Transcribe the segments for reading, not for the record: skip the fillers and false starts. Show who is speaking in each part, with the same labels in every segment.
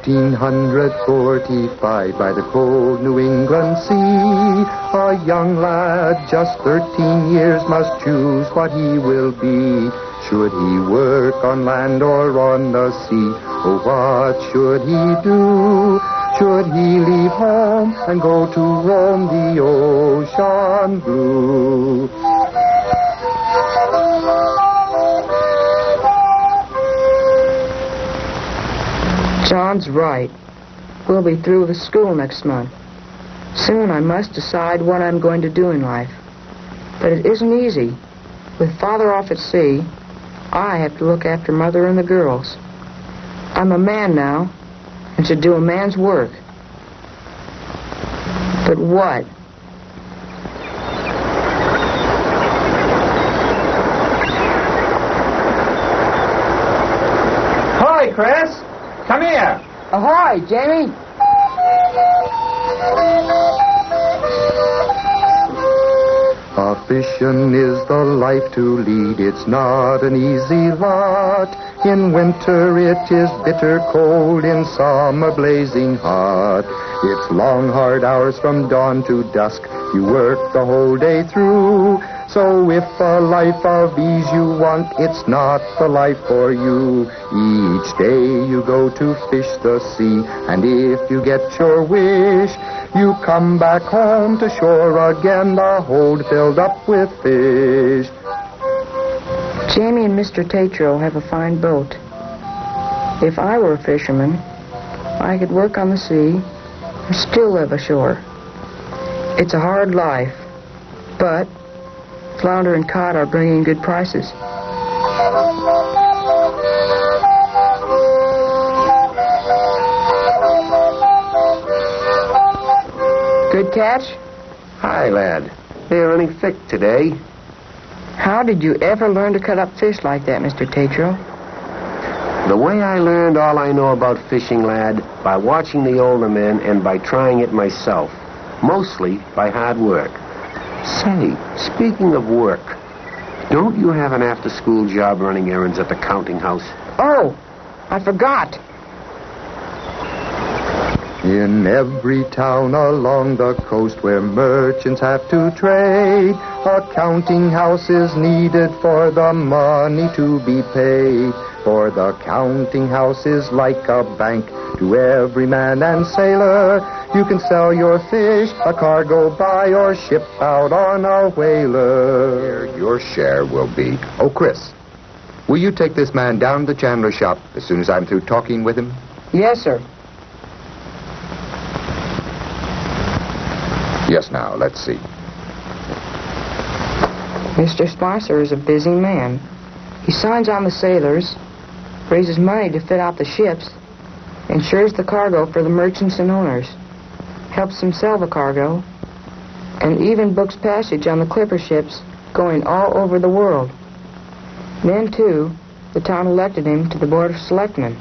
Speaker 1: 1845, by the cold New England sea, a young lad, just 13 years, must choose what he will be. Should he work on land or on the sea? Oh, what should he do? Should he leave home and go to roam the ocean blue?
Speaker 2: John's right. We'll be through with school next month. Soon I must decide what I'm going to do in life. But it isn't easy. With Father off at sea, I have to look after Mother and the girls. I'm a man now, and should do a man's work. But what?
Speaker 3: Hi, Chris. Come here.
Speaker 2: Ahoy, Jamie.
Speaker 1: A fishing is the life to lead. It's not an easy lot. In winter it is bitter cold, in summer blazing hot. It's long, hard hours from dawn to dusk. You work the whole day through. So if a life of ease you want, it's not the life for you. Each day you go to fish the sea, and if you get your wish, you come back home to shore again, the hold filled up with fish.
Speaker 2: Jamie and Mr. Tatro have a fine boat. If I were a fisherman, I could work on the sea and still live ashore. It's a hard life, but flounder and cod are bringing good prices. Good catch?
Speaker 4: Hi, lad. They're running thick today.
Speaker 2: How did you ever learn to cut up fish like that, Mr. Tatro?
Speaker 4: The way I learned all I know about fishing, lad, by watching the older men and by trying it myself. Mostly by hard work. Say, speaking of work, don't you have an after-school job running errands at the counting house?
Speaker 2: Oh, I forgot.
Speaker 1: In every town along the coast where merchants have to trade, a counting house is needed for the money to be paid. For the counting house is like a bank to every man and sailor. You can sell your fish, a cargo buy, or ship out on a whaler.
Speaker 5: Your share will be... Oh, Chris, will you take this man down to the chandler's shop as soon as I'm through talking with him?
Speaker 2: Yes, sir.
Speaker 5: Yes, now, let's see.
Speaker 2: Mr. Spicer is a busy man. He signs on the sailors, raises money to fit out the ships, insures the cargo for the merchants and owners, helps them sell the cargo, and even books passage on the clipper ships going all over the world. Then, too, the town elected him to the Board of Selectmen.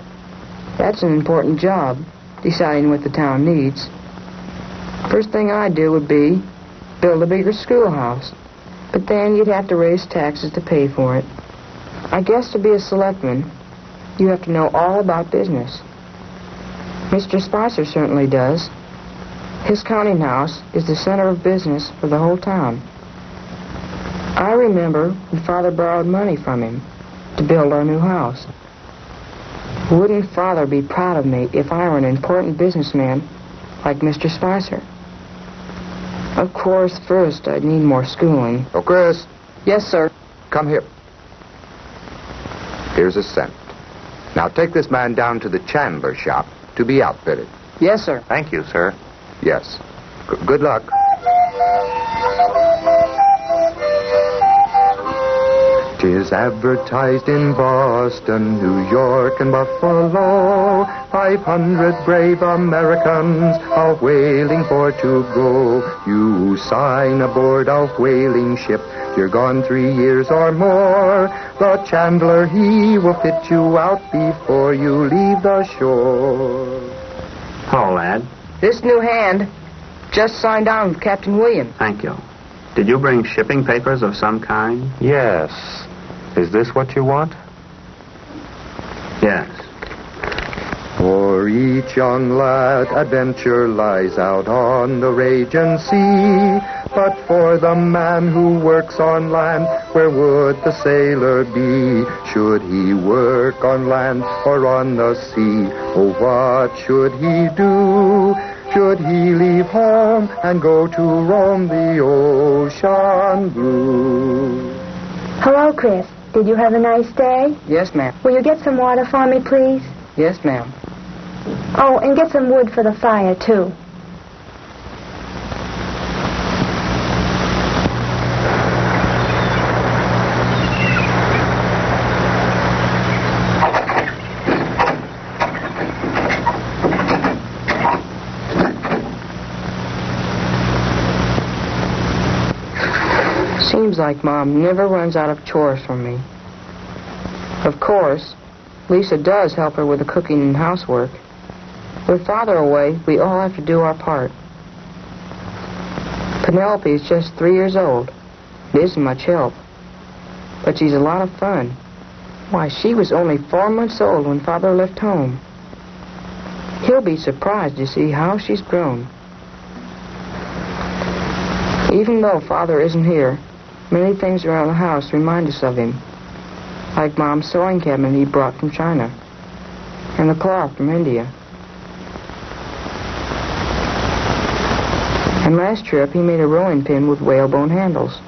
Speaker 2: That's an important job, deciding what the town needs. First thing I'd do would be build a bigger schoolhouse, but then you'd have to raise taxes to pay for it. I guess to be a selectman, you have to know all about business. Mr. Spicer certainly does. His counting house is the center of business for the whole town. I remember when Father borrowed money from him to build our new house. Wouldn't Father be proud of me if I were an important businessman like Mr. Spicer? Of course, first I'd need more schooling.
Speaker 5: Oh, Chris.
Speaker 2: Yes, sir.
Speaker 5: Come here. Here's a cent. Now take this man down to the chandler's shop to be outfitted.
Speaker 2: Yes, sir.
Speaker 3: Thank you, sir.
Speaker 5: Yes. Good luck.
Speaker 1: Tis advertised in Boston, New York, and Buffalo, 500 brave Americans are whaling for to go. You sign aboard a whaling ship, you're gone 3 years or more. The chandler, he will fit you out before you leave the shore.
Speaker 3: Hello, lad.
Speaker 2: This new hand just signed on with Captain William.
Speaker 3: Thank you. Did you bring shipping papers of some kind?
Speaker 4: Yes. Is this what you want?
Speaker 3: Yes.
Speaker 1: For For each young lad, adventure lies out on the raging sea. But for the man who works on land, where would the sailor be? Should he work on land or on the sea? Oh, what should he do? Should he leave home and go to roam the ocean blue?
Speaker 6: Hello, Chris. Did you have a nice day?
Speaker 2: Yes, ma'am.
Speaker 6: Will you get some water for me, please?
Speaker 2: Yes, ma'am.
Speaker 6: Oh, and get some wood for the fire, too.
Speaker 2: Seems like Mom never runs out of chores for me. Of course, Lisa does help her with the cooking and housework. With Father away, we all have to do our part. Penelope is just 3 years old. It isn't much help. But she's a lot of fun. Why, she was only 4 months old when Father left home. He'll be surprised to see how she's grown. Even though Father isn't here, many things around the house remind us of him. Like Mom's sewing cabinet he brought from China, and the cloth from India. And last trip he made a rolling pin with whalebone handles.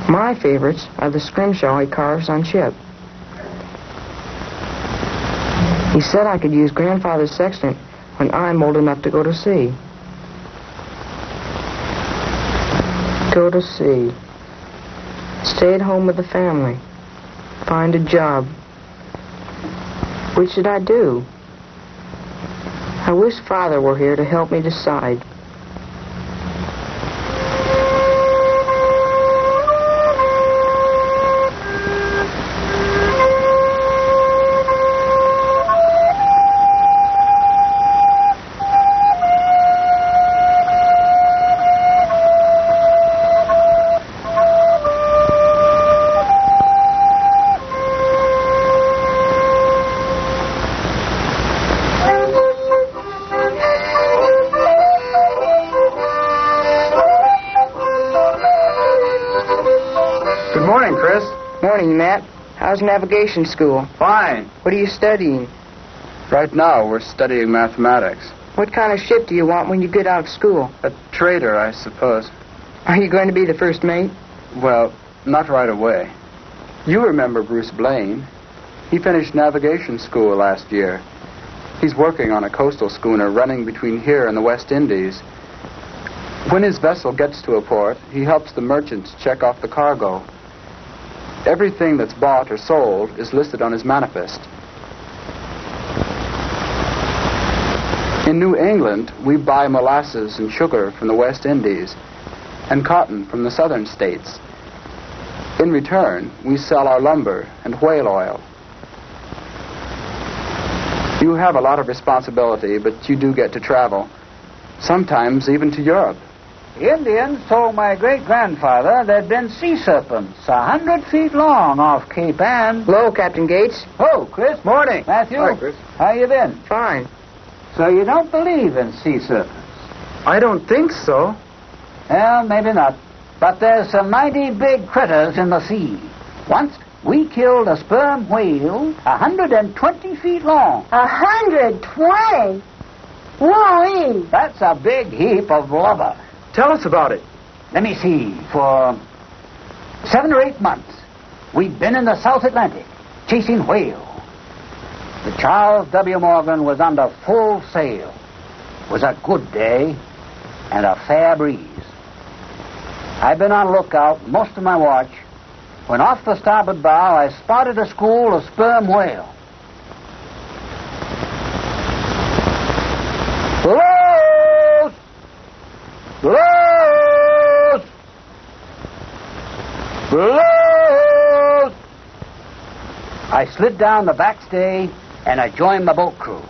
Speaker 2: My favorites are the scrimshaw he carves on ship. He said I could use Grandfather's sextant when I'm old enough to go to sea. Go to sea. Stay at home with the family. Find a job. Which should I do? I wish Father were here to help me decide. Morning, Matt. How's navigation school?
Speaker 3: Fine.
Speaker 2: What are you studying?
Speaker 3: Right now, we're studying mathematics.
Speaker 2: What kind of ship do you want when you get out of school?
Speaker 3: A trader, I suppose.
Speaker 2: Are you going to be the first mate?
Speaker 3: Well, not right away. You remember Bruce Blaine. He finished navigation school last year. He's working on a coastal schooner running between here and the West Indies. When his vessel gets to a port, he helps the merchants check off the cargo. Everything that's bought or sold is listed on his manifest. In New England, we buy molasses and sugar from the West Indies and cotton from the southern states. In return, we sell our lumber and whale oil. You have a lot of responsibility, but you do get to travel, sometimes even to Europe.
Speaker 7: The Indians told my great-grandfather there'd been sea serpents 100 feet long off Cape Ann.
Speaker 2: Hello, Captain Gates.
Speaker 7: Oh, Chris.
Speaker 3: Morning.
Speaker 7: Matthew.
Speaker 3: Hi, Chris.
Speaker 7: How you been?
Speaker 2: Fine.
Speaker 7: So you don't believe in sea serpents?
Speaker 3: I don't think so.
Speaker 7: Well, maybe not. But there's some mighty big critters in the sea. Once we killed a sperm whale 120 feet long.
Speaker 6: 120? Whoa-wee!
Speaker 7: That's a big heap of blubber.
Speaker 3: Tell us about it.
Speaker 7: Let me see. For 7 or 8 months, we'd been in the South Atlantic chasing whale. The Charles W. Morgan was under full sail. It was a good day and a fair breeze. I'd been on lookout most of my watch when off the starboard bow I spotted a school of sperm whale. Close! Close! Close! I slid down the backstay and I joined the boat crew.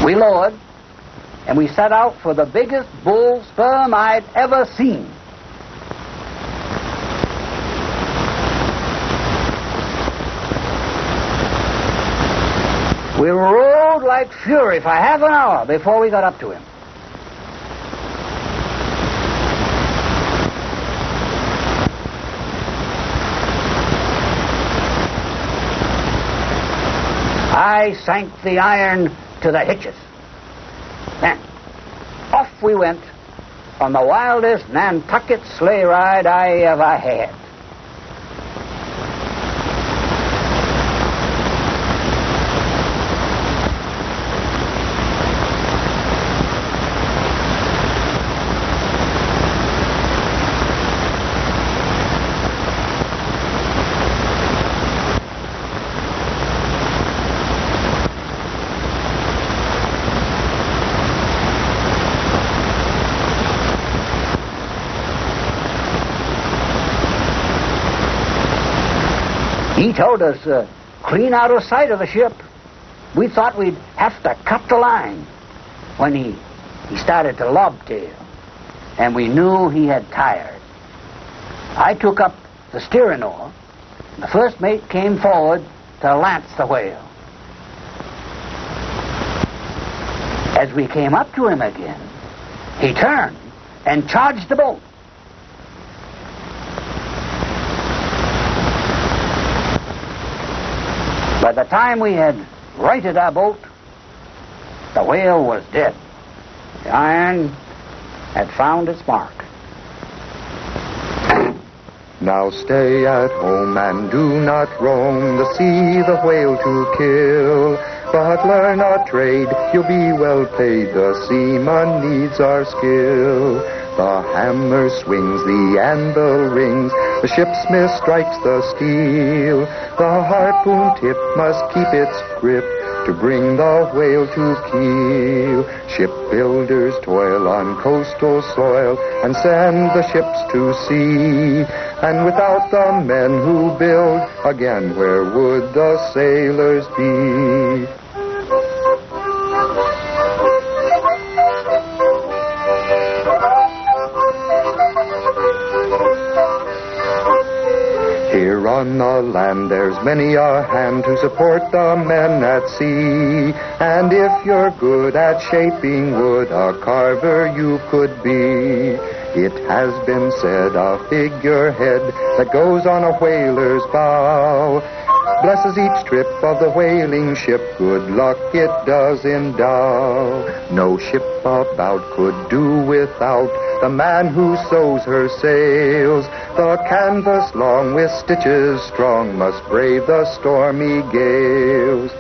Speaker 7: We lowered, and we set out for the biggest bull sperm I'd ever seen. We rode like fury for half an hour before we got up to him. I sank the iron to the hitches. Then, off we went on the wildest Nantucket sleigh ride I ever had. He told us clean out of sight of the ship. We thought we'd have to cut the line when he started to lobtail, and we knew he had tired. I took up the steering oar. The first mate came forward to lance the whale. As we came up to him again, he turned and charged the boat. By the time we had righted our boat, the whale was dead. The iron had found its mark.
Speaker 1: Now stay at home and do not roam the sea, the whale to kill. But learn our trade, you'll be well paid. The seaman needs our skill. The hammer swings, the anvil rings, the shipsmith strikes the steel. The harpoon tip must keep its grip to bring the whale to keel. Shipbuilders toil on coastal soil and send the ships to sea. And without the men who build, again where would the sailors be? Here on the land there's many a hand to support the men at sea. And if you're good at shaping wood, a carver you could be. It has been said a figurehead that goes on a whaler's bow blesses each trip of the whaling ship, good luck it does endow. No ship about could do without the man who sews her sails. The canvas long with stitches strong must brave the stormy gales.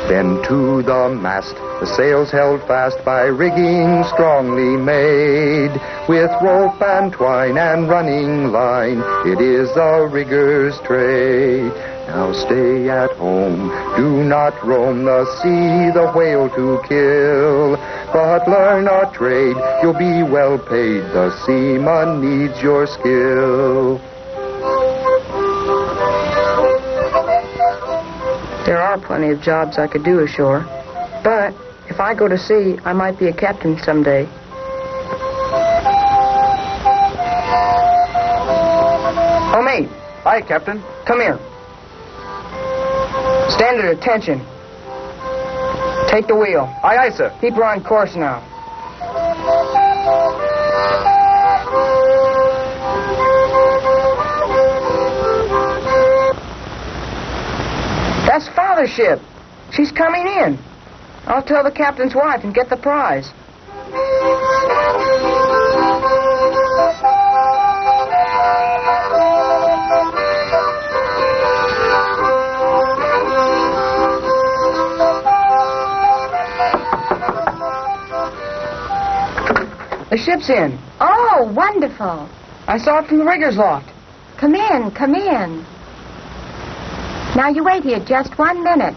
Speaker 1: Then to the mast the sails held fast by rigging strongly made, with rope and twine and running line, it is a rigger's trade. Now stay at home, do not roam the sea, the whale to kill, but learn our trade, you'll be well paid, the seaman needs your skill.
Speaker 2: There are plenty of jobs I could do ashore, but if I go to sea, I might be a captain someday. Oh, mate.
Speaker 3: Hi, Captain.
Speaker 2: Come here. Stand at attention. Take the wheel.
Speaker 3: Aye, aye, sir.
Speaker 2: Keep her on course now. That's Father's ship. She's coming in. I'll tell the captain's wife and get the prize. The ship's in.
Speaker 6: Oh, wonderful.
Speaker 2: I saw it from the rigger's loft.
Speaker 6: Come in, come in. Now you wait here just 1 minute.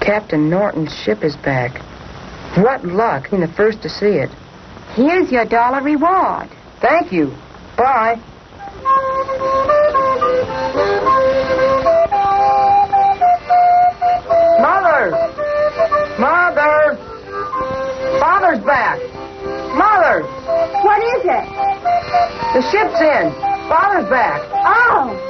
Speaker 2: Captain Norton's ship is back. What luck, being the first to see it.
Speaker 6: Here's your $1 reward.
Speaker 2: Thank you. Bye. Mother! Mother! Father's back! Mother!
Speaker 6: What is it?
Speaker 2: The ship's in. Father's back.
Speaker 6: Oh!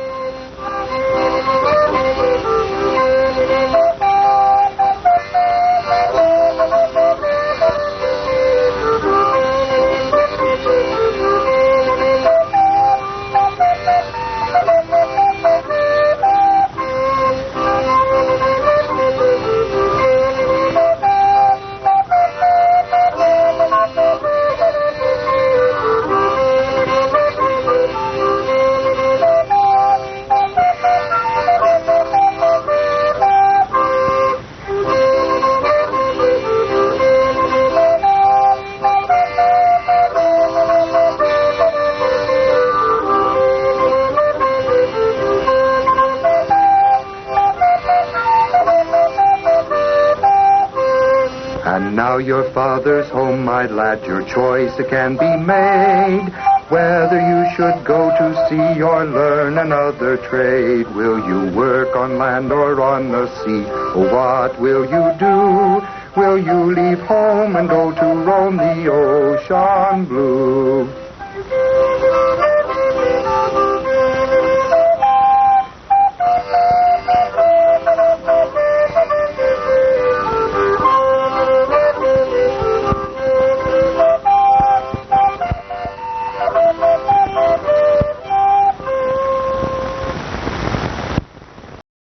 Speaker 1: And now your father's home, my lad, your choice it can be made. Whether you should go to sea or learn another trade. Will you work on land or on the sea? Oh, what will you do? Will you leave home and go to roam the ocean blue?